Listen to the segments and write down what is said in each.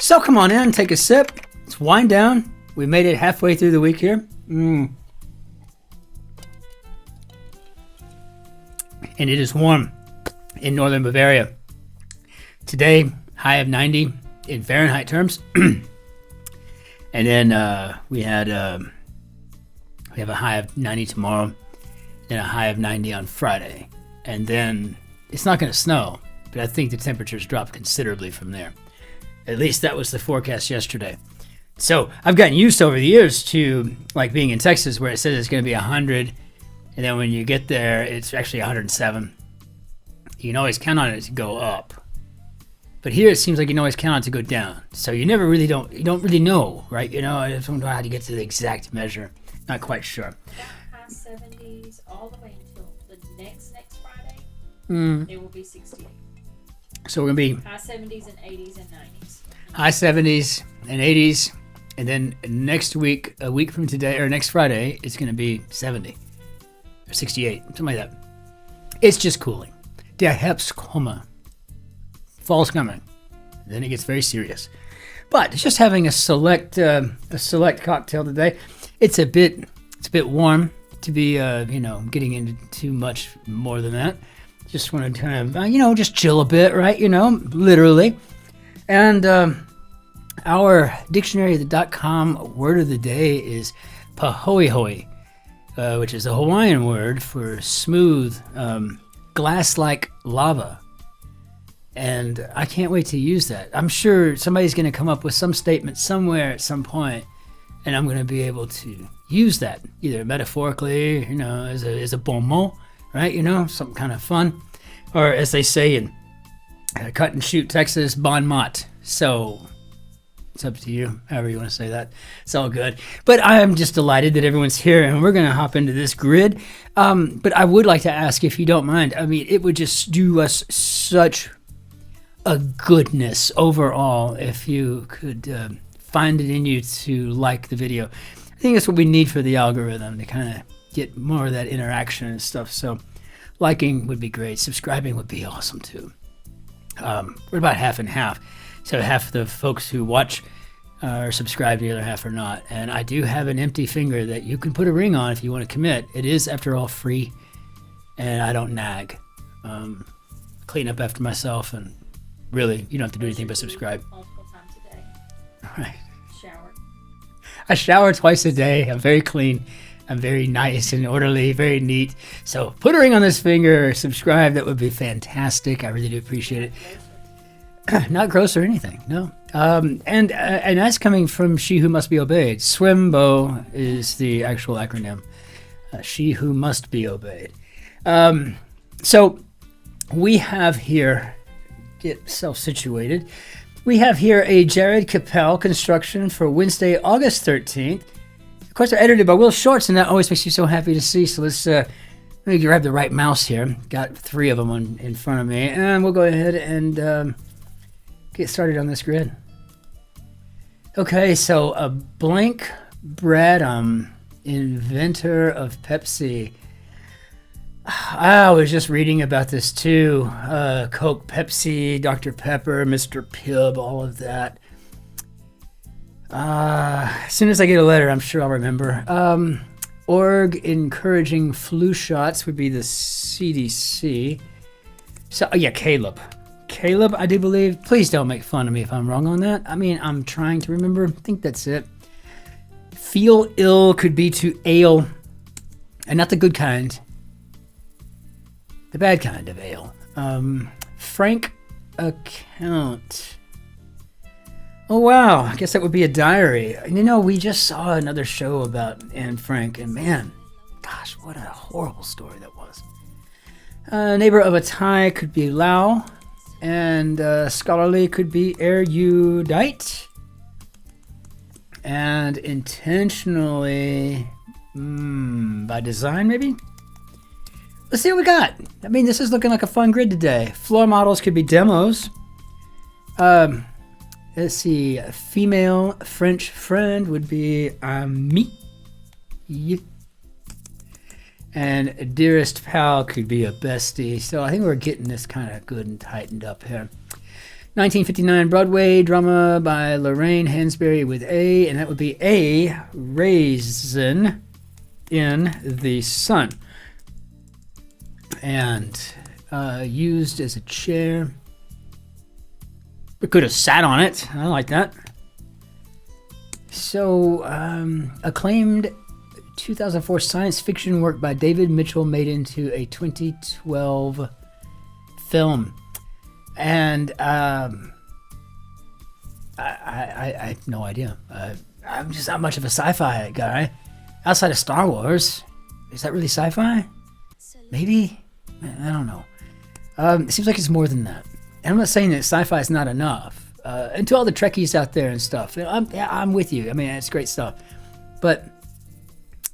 So come on in, take a sip. Let's wind down. We made it halfway through the week here. And it is warm in northern Bavaria. Today, high of 90 in Fahrenheit terms. And then we have a high of 90 tomorrow, and a high of 90 on Friday. And then it's not going to snow, but I think the temperatures drop considerably from there. At least that was the forecast yesterday. So I've gotten used over the years to like being in Texas where it says it's going to be 100, and then when you get there, it's actually 107. You can always count on it to go up. But here it seems like you can always count on it to go down. So you don't really know, right? You know, I don't know how to get to the exact measure. Not quite sure. High 70s all the way until the next Friday. It will be 68. So we're going to be high 70s and 80s and 90s. High 70s and 80s. And then next week, a week from today, or next Friday, it's going to be 70 or 68, something like that. It's just cooling. Der Herbst komme. Fall's coming. Then it gets very serious. But just having a select cocktail today. It's a bit warm to be getting into too much more than that. Just want to kind of just chill a bit, right? Literally. And our dictionary.com word of the day is pahoehoe, which is a Hawaiian word for smooth, glass-like lava. And I can't wait to use that. I'm sure somebody's going to come up with some statement somewhere at some point, and I'm going to be able to use that either metaphorically, as a bon mot, right? Something kind of fun, or as they say in cut and shoot Texas, bon mot. So it's up to you, however you want to say that. It's all good. But I am just delighted that everyone's here, and we're going to hop into this grid. But I would like to ask, if you don't mind, it would just do us such a goodness overall if you could find it in you to like the video. I think that's what we need for the algorithm, to kind of get more of that interaction and stuff. So liking would be great. Subscribing would be awesome too. We're about half and half. So half the folks who watch are subscribed, the other half are not. And I do have an empty finger that you can put a ring on if you want to commit. It is, after all, free, and I don't nag. Clean up after myself, and really, you don't have to do anything but subscribe. Multiple times a day. All right. Shower. I shower twice a day. I'm very clean. I'm very nice and orderly, very neat. So put a ring on this finger, subscribe. That would be fantastic. I really do appreciate it. Not gross or anything, no. And that's coming from She Who Must Be Obeyed. SWIMBO is the actual acronym. She Who Must Be Obeyed. So we have here, get self-situated, we have here a Jared Cappel construction for Wednesday, August 13th. Of course, they're edited by Will Shorts, and that always makes you so happy to see. So let me grab the right mouse here. Got 3 of them in front of me, and we'll go ahead and get started on this grid. Okay, so a blank Bradham, inventor of Pepsi. I was just reading about this too. Coke, Pepsi, Dr. Pepper, Mr. Pibb, all of that. As soon as I get a letter, I'm sure I'll remember. Org encouraging flu shots would be the CDC. So, yeah, Caleb, I do believe. Please don't make fun of me if I'm wrong on that. I'm trying to remember. I think that's it. Feel ill could be to ale, and not the good kind. The bad kind of ale. Frank account. Oh, wow. I guess that would be a diary. We just saw another show about Anne Frank, and man, gosh, what a horrible story that was. Neighbor of a tie could be Lao, and scholarly could be erudite. And intentionally, by design, maybe? Let's see what we got. This is looking like a fun grid today. Floor models could be demos. Let's see. A female French friend would be ami. And dearest pal could be a bestie. So I think we're getting this kind of good and tightened up here. 1959 Broadway drama by Lorraine Hansberry with A, and that would be A Raisin in the Sun. And used as a chair. We could have sat on it. I like that. So, acclaimed 2004 science fiction work by David Mitchell made into a 2012 film. And I have no idea. I'm just not much of a sci-fi guy. Outside of Star Wars, is that really sci-fi? Maybe? I don't know. It seems like it's more than that. And I'm not saying that sci-fi is not enough. And to all the Trekkies out there and stuff, I'm with you. I mean, it's great stuff. But,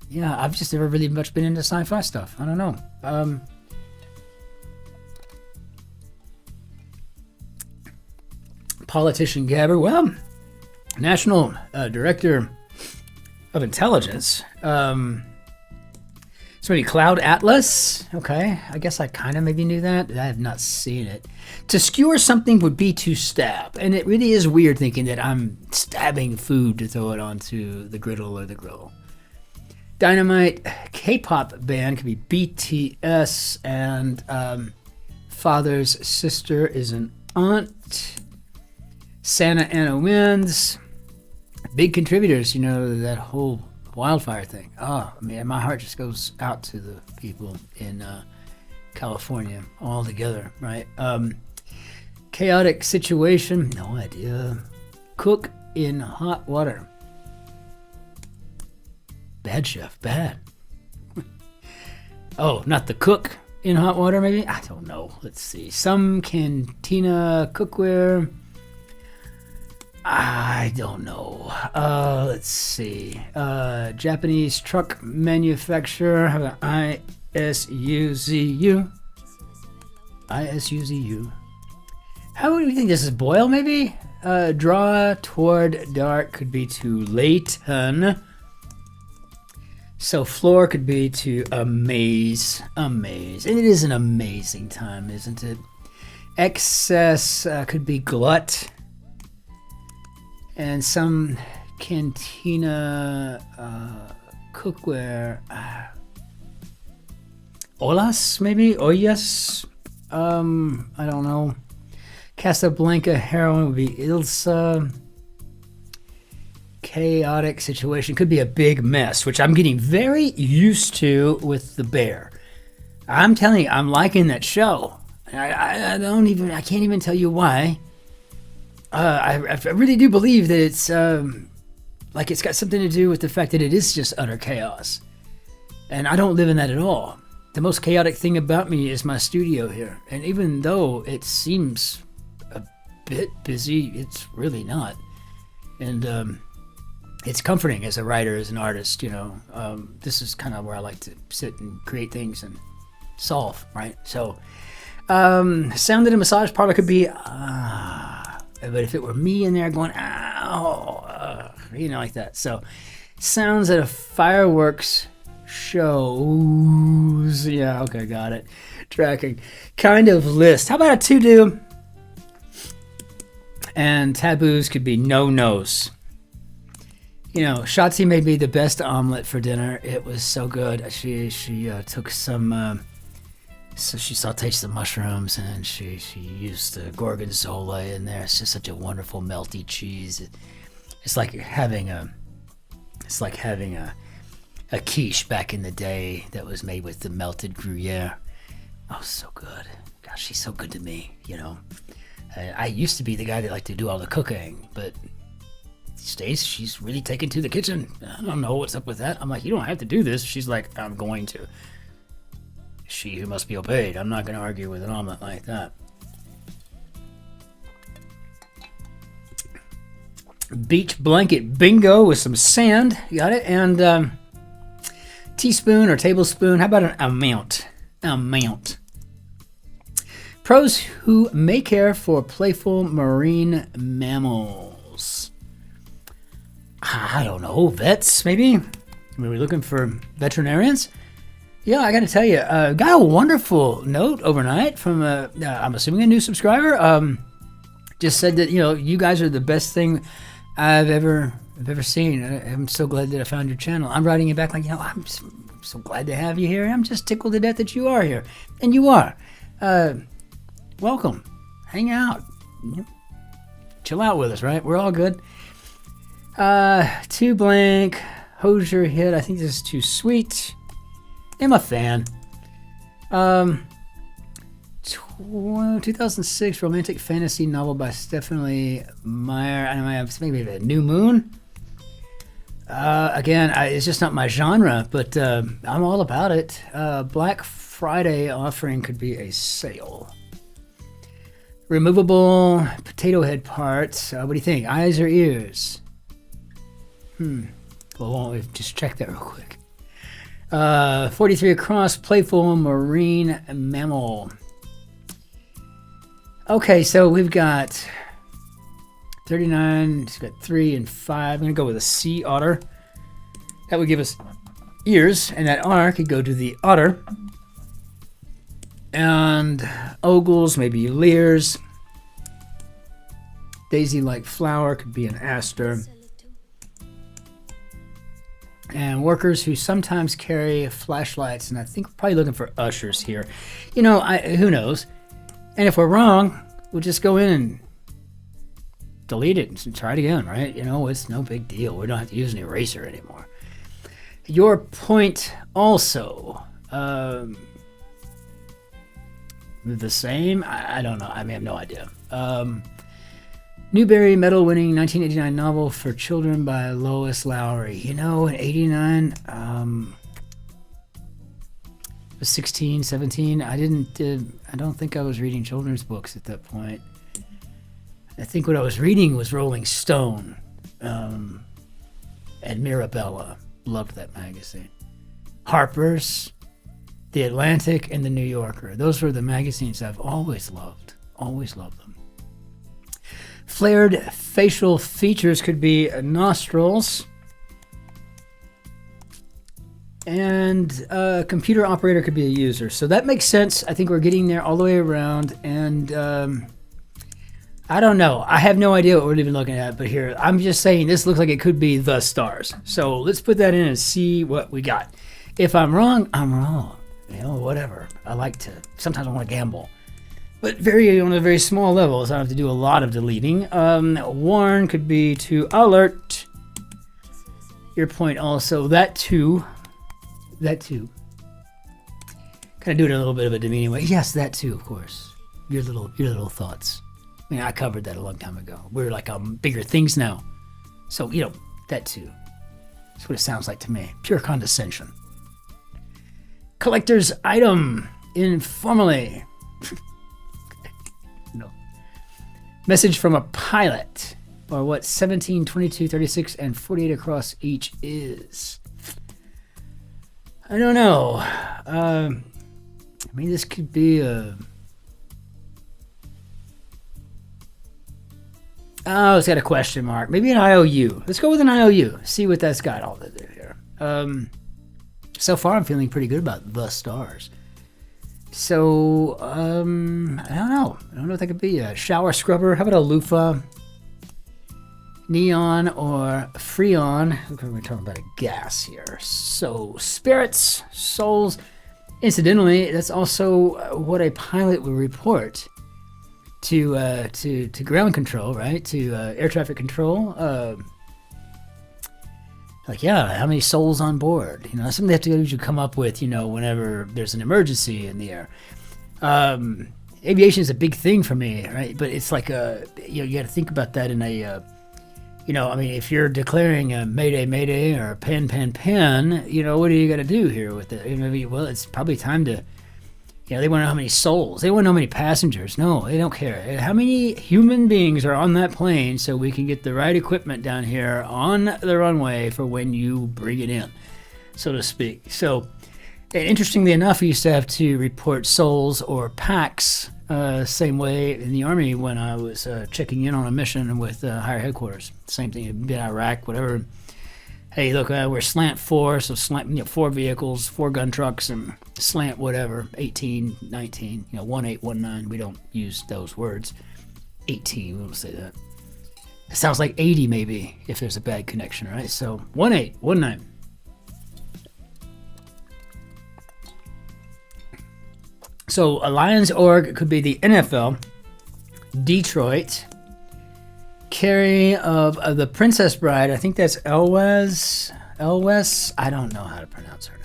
yeah, I've just never really much been into sci-fi stuff. I don't know. Politician Gabber, well, National Director of Intelligence. So maybe Cloud Atlas. Okay, I guess I kind of maybe knew that. I have not seen it. To skewer something would be to stab. And it really is weird thinking that I'm stabbing food to throw it onto the griddle or the grill. Dynamite K-pop band could be BTS. And father's sister is an aunt. Santa Ana Winds. Big contributors, you know, that whole wildfire thing. Oh, man, my heart just goes out to the people in California all together, right? Chaotic situation, no idea. Cook in hot water. Bad chef, bad. Oh, not the cook in hot water, maybe? I don't know. Let's see. Some cantina cookware. I don't know. Let's see. Japanese truck manufacturer. How about ISUZU? ISUZU. How do you think this is? Boil, maybe? Draw toward dark could be to Layton. So floor could be to amaze. Amaze. And it is an amazing time, isn't it? Excess could be glut. And some cantina cookware. Olas, maybe? Ollas? I don't know. Casablanca heroin would be Ilsa. Chaotic situation. Could be a big mess, which I'm getting very used to with the bear. I'm telling you, I'm liking that show. I can't even tell you why. I really do believe that it's like it's got something to do with the fact that it is just utter chaos. And I don't live in that at all. The most chaotic thing about me is my studio here. And even though it seems a bit busy, it's really not. And it's comforting as a writer, as an artist, you know. This is kind of where I like to sit and create things and solve, right? So, sound in a massage parlor could be... but if it were me in there going, ow, you know, like that. So, sounds at a fireworks shows. Yeah, okay, got it. Tracking. Kind of list. How about a to-do? And taboos could be no-nos. You know, Shotzi made me the best omelet for dinner. It was so good. She took some... So she sauteed some mushrooms and she used the gorgonzola in there. It's just such a wonderful melty cheese. It's like having a quiche back in the day that was made with the melted Gruyere. Oh, so good. Gosh, she's so good to me, you know. I used to be the guy that liked to do all the cooking, but these days she's really taken to the kitchen. I don't know what's up with that. I'm like, you don't have to do this. She's like, I'm going to. She who must be obeyed. I'm not going to argue with an omelet like that. Beach blanket bingo with some sand. Got it? And teaspoon or tablespoon. How about an amount? Amount. Pros who may care for playful marine mammals. I don't know. Vets, maybe? Are we looking for veterinarians? Yeah, I got to tell you, got a wonderful note overnight from, I'm assuming a new subscriber. just said that, you guys are the best thing I've ever seen. I'm so glad that I found your channel. I'm writing you back like, I'm so glad to have you here. I'm just tickled to death that you are here. And you are. Welcome. Hang out. Chill out with us, right? We're all good. 2 blank. Hosier hit. I think this is too sweet. I'm a fan. 2006 romantic fantasy novel by Stephanie Meyer. I have maybe a New Moon. Again, it's just not my genre, but I'm all about it. Black Friday offering could be a sale. Removable potato head parts. What do you think? Eyes or ears? Well, won't we just check that real quick? 43 across, playful marine mammal. Okay, so we've got 39, it's got 3 and 5. I'm going to go with a sea otter. That would give us ears, and that R could go to the otter. And ogles, maybe leers. Daisy-like flower could be an aster. And workers who sometimes carry flashlights, and I think we're probably looking for ushers here. Who knows? And if we're wrong, we'll just go in and delete it and try it again, right? It's no big deal. We don't have to use an eraser anymore. Your point also. The same? I don't know. I have no idea. Newbery Medal winning 1989 novel for children by Lois Lowry. In 89, was 16, 17. I don't think I was reading children's books at that point. I think what I was reading was Rolling Stone and Mirabella. Loved that magazine. Harper's, The Atlantic, and The New Yorker. Those were the magazines I've always loved. Always loved them. Flared facial features could be nostrils. And a computer operator could be a user. So that makes sense. I think we're getting there all the way around. And I don't know. I have no idea what we're even looking at. But here, I'm just saying this looks like it could be the stars. So let's put that in and see what we got. If I'm wrong, I'm wrong. Whatever. Sometimes I want to gamble. But on a very small level, so I don't have to do a lot of deleting. Warn could be to alert. Your point also. That too. Kind of do it in a little bit of a demeaning way. Yes, that too, of course. Your little thoughts. I covered that a long time ago. We're like on bigger things now. So, that too. That's what it sounds like to me. Pure condescension. Collector's item. Informally. No. Message from a pilot. Or what 17, 22, 36, and 48 across each is. I don't know. This could be a... Oh, it's got a question mark. Maybe an IOU. Let's go with an IOU. See what that's got all to do here. So far, I'm feeling pretty good about the stars. So, I don't know. I don't know if that could be a shower scrubber. How about a loofah? Neon or freon. We're talking about a gas here. So, spirits, souls. Incidentally, that's also what a pilot would report to ground control, right? To air traffic control. How many souls on board? Something they have to usually come up with, whenever there's an emergency in the air. Aviation is a big thing for me, right? But it's like you got to think about that in a, if you're declaring a mayday, mayday, or a pen, what do you got to do here with it? Well, it's probably time to, they want to know how many souls. They want to know how many passengers. No, they don't care. How many human beings are on that plane so we can get the right equipment down here on the runway for when you bring it in, so to speak. So, interestingly enough, we used to have to report souls or packs same way in the Army when I was checking in on a mission with higher headquarters. Same thing, in Iraq, whatever. Hey, look, we're slant 4, so slant 4 vehicles, 4 gun trucks, and slant whatever, 18, 19, 18, 19. We don't use those words. 18. We'll say that. It sounds like 80 maybe if there's a bad connection, right? So 1819. So a Lions org could be the NFL, Detroit, Carrie of the Princess Bride. I think that's Elwes. I don't know how to pronounce her name.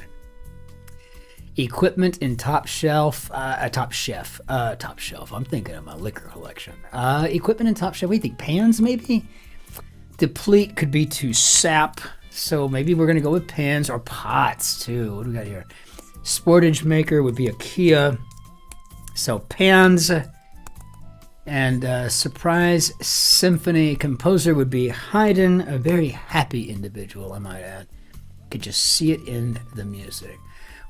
Equipment in Top Shelf. Top Chef. I'm thinking of my liquor collection. Equipment in Top Shelf. What do you think? Pans, maybe? Deplete could be to sap. So maybe we're going to go with pans or pots, too. What do we got here? Sportage maker would be a Kia. So pans. And surprise symphony composer would be Haydn, a very happy individual, I might add. Could just see it in the music.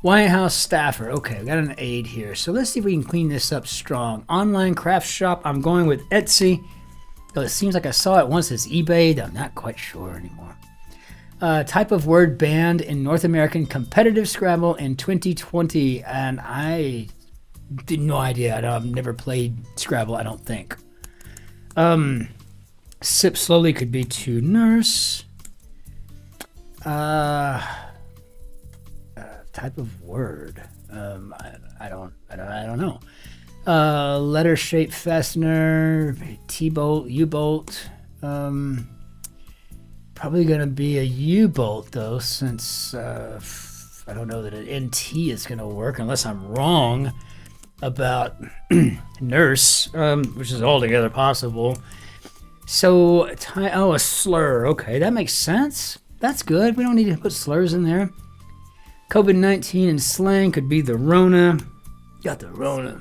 White House staffer. Okay, we got an 8 here. So let's see if we can clean this up strong. Online craft shop. I'm going with Etsy. Though it seems like I saw it once as eBay. I'm not quite sure anymore. Type of word banned in North American competitive Scrabble in 2020. And I did no idea. I've never played Scrabble, I don't think. Sip slowly could be to nurse. Type of word. I don't know. Letter shape fastener, T-bolt, U-bolt. Probably gonna be a U-bolt though, since I don't know that an NT is gonna work unless I'm wrong about nurse, which is altogether possible. So, a slur. Okay, that makes sense. That's good. We don't need to put slurs in there. COVID-19 in slang could be the Rona. Got the Rona.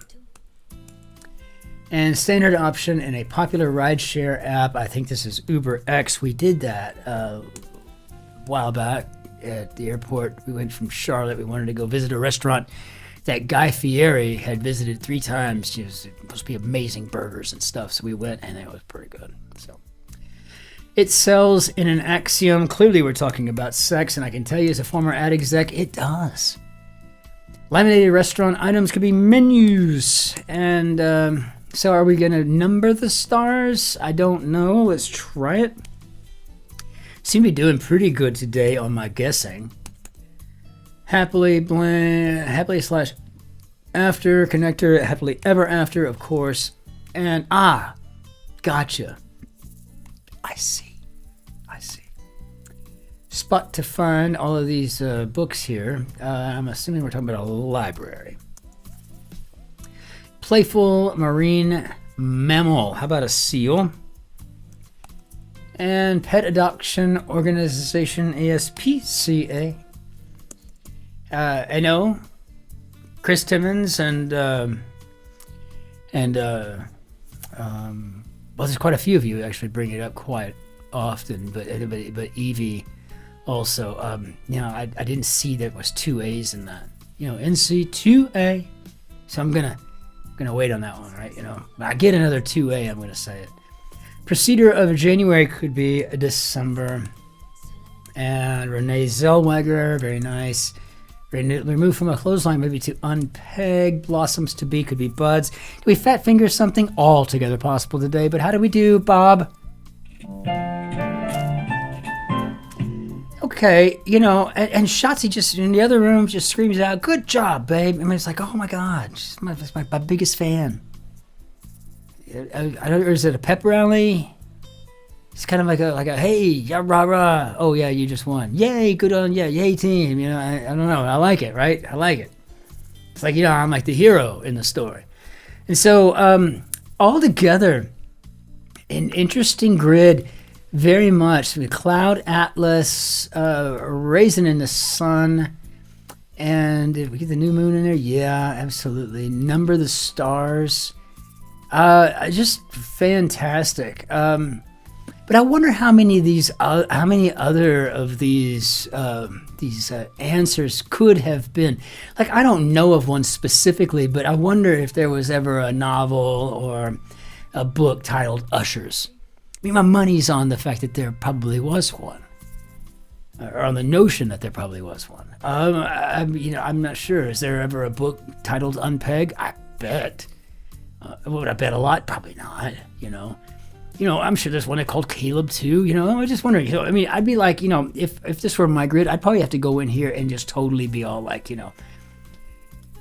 And standard option in a popular rideshare app. I think this is Uber X. We did that a while back at the airport. We went from Charlotte. We wanted to go visit a restaurant that Guy Fieri had visited 3 times. It was supposed to be amazing burgers and stuff. So we went, and it was pretty good. So it sells in an axiom. Clearly, we're talking about sex, and I can tell you as a former ad exec, it does. Laminated restaurant items could be menus. And so are we going to number the stars? I don't know. Let's try it. Seem to be doing pretty good today on my guessing. Happily slash after connector, happily ever after, of course. And gotcha. I see. Spot to find all of these books here. I'm assuming we're talking about a library. Playful marine mammal. How about a seal? And pet adoption organization, ASPCA. I know Chris Timmons and well, there's quite a few of you actually bring it up quite often, but Evie also, I didn't see there was 2 A's in that, NC2A. So I'm gonna wait on that one, right? When I get another 2A, I'm gonna say it. Procedure of January could be December. And Renee Zellweger, very nice. Remove from a clothesline, maybe to unpeg. Blossoms to be could be buds. Do we fat finger something? Altogether possible today, but how do we do, Bob? Okay, and Shotzi just in the other room just screams out, "Good job, babe!" I mean, it's like, oh my God, she's my biggest fan. Or is it a pep rally? It's kind of like a hey, yeah, rah rah. Oh yeah, you just won. Yay, good on yeah, yay team. I don't know. I like it, right? I like it. It's like I'm like the hero in the story. And so all together, an interesting grid, very much. The cloud atlas, raisin in the sun, and did we get the new moon in there? Yeah, absolutely. Number the stars. Just fantastic. But I wonder how many other of these answers could have been. Like, I don't know of one specifically, but I wonder if there was ever a novel or a book titled Ushers. I mean, my money's on the fact that there probably was one, or on the notion that there probably was one. I'm not sure. Is there ever a book titled Unpeg? I bet. Would I bet a lot? Probably not, I'm sure there's one called Caleb too, I was just wondering, I'd be like, if this were my grid, I'd probably have to go in here and just totally be all like,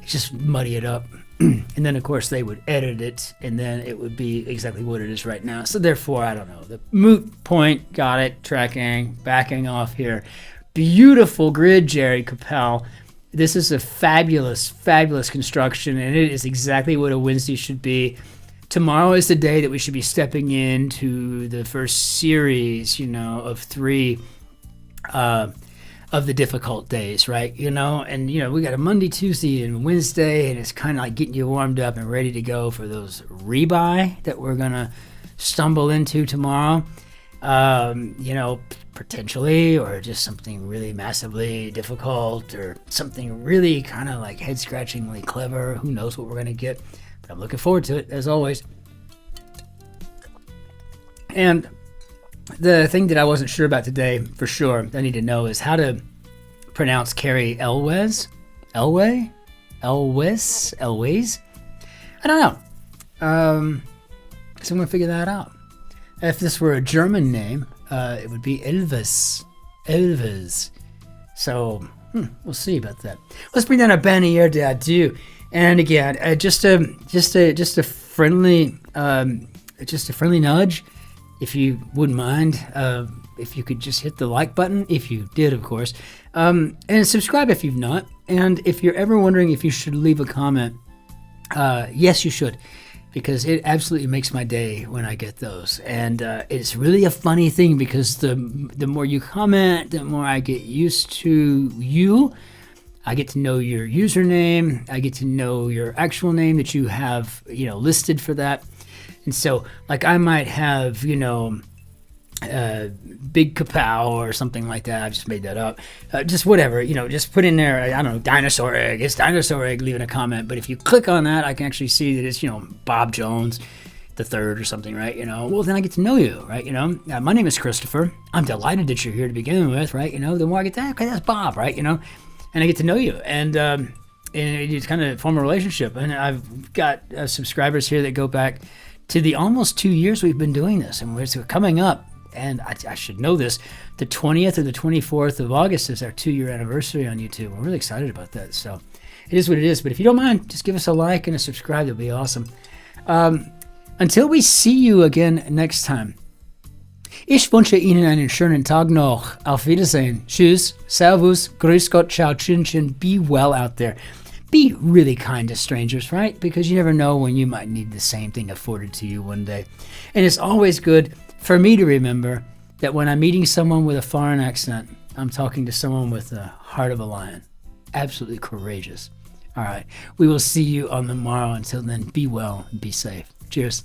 just muddy it up. And then of course they would edit it and then it would be exactly what it is right now. So therefore, I don't know, the moot point, got it, tracking, backing off here. Beautiful grid, Jerry Cappel. This is a fabulous, fabulous construction, and it is exactly what a Wednesday should be. Tomorrow is the day that we should be stepping into the first series, of 3 of the difficult days, right? And we got a Monday, Tuesday, and Wednesday, and it's kind of like getting you warmed up and ready to go for those rebuy that we're gonna stumble into tomorrow. Potentially, or just something really massively difficult, or something really kind of like head-scratchingly clever. Who knows what we're gonna get? But I'm looking forward to it, as always. And the thing that I wasn't sure about today, for sure, I need to know is how to pronounce Carrie Elwes. Elways? I don't know. So I'm going to figure that out. If this were a German name, it would be Elvis. So, we'll see about that. Let's bring down our bannière d'adieu. And again, just a friendly nudge. If you wouldn't mind, if you could just hit the like button, if you did, of course, and subscribe if you've not. And if you're ever wondering if you should leave a comment, yes, you should, because it absolutely makes my day when I get those. And it's really a funny thing because the more you comment, the more I get used to you. I get to know your username. I get to know your actual name that you have, listed for that. And so, like, I might have, Big Kapow or something like that. I've just made that up. Just whatever, just put in there, I don't know, Dinosaur Egg. It's Dinosaur Egg, leaving a comment. But if you click on that, I can actually see that it's, Bob Jones the third or something, right? Well, then I get to know you, right? My name is Christopher. I'm delighted that you're here to begin with, right? The more I get that, okay, that's Bob, right? And I get to know you. And it's kind of form a relationship. And I've got subscribers here that go back to the almost 2 years we've been doing this, and we're coming up, and I should know this, the 20th or the 24th of August is our 2-year anniversary on YouTube. We're really excited about that, so it is what it is. But if you don't mind, just give us a like and a subscribe. That'll be awesome. Until we see you again next time, ich wünsche Ihnen einen schönen Tag noch. Auf Wiedersehen. Tschüss, Servus, Grüß Gott, Ciao, Cin-Cin. Be well out there. Be really kind to strangers, right? Because you never know when you might need the same thing afforded to you one day. And it's always good for me to remember that when I'm meeting someone with a foreign accent, I'm talking to someone with the heart of a lion. Absolutely courageous. All right. We will see you on the morrow. Until then, be well and be safe. Cheers.